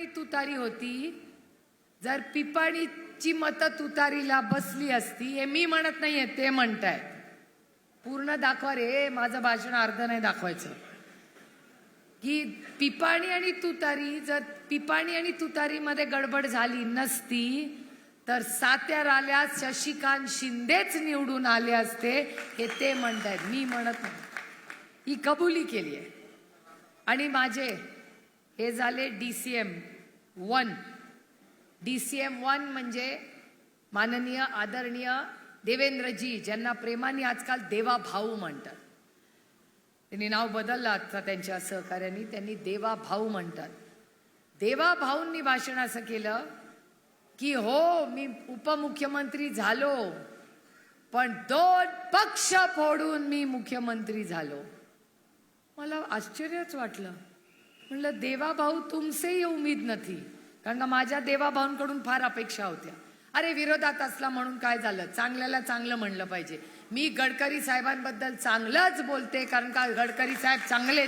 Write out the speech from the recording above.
आणि तुतारी होती, जर पिपाणीची मतं तुतारीला बसली असती, हे मी म्हणत नाहीये, ते म्हणतायत. पूर्ण दाखवा रे, माझं भाषण अर्ध नाही दाखवायचं. की पिपाणी आणि तुतारी, जर पिपाणी आणि तुतारीमध्ये गडबड झाली नसती तर सात्यार आल्यास शशिकांत शिंदेच निवडून आले असते, हे ते म्हणतायत, मी म्हणत नाही. ही कबुली केली आहे. आणि माझे हे झाले DCM 1. DCM 1 म्हणजे माननीय आदरणीय देवेंद्रजी, ज्यांना प्रेमाने आजकाल देवा भाऊ म्हणतात. त्यांनी नाव बदललं आता त्यांच्या सहकार्याने, त्यांनी देवा भाऊ म्हणतात. देवा भाऊंनी भाषण असं केलं की हो, मी उपमुख्यमंत्री झालो, पण 2 पक्ष फोडून मी मुख्यमंत्री झालो. मला आश्चर्यच वाटलं. म्हणलं देवा भाऊ तुमसे ही उम्मीद नथी, कारण का माझ्या देवा भाऊंकडून फार अपेक्षा होत्या. अरे विरोधात असला म्हणून काय झालं, चांगल्याला चांगलं म्हणलं पाहिजे. मी गडकरी साहेबांबद्दल चांगलंच बोलते, कारण का गडकरी साहेब चांगले.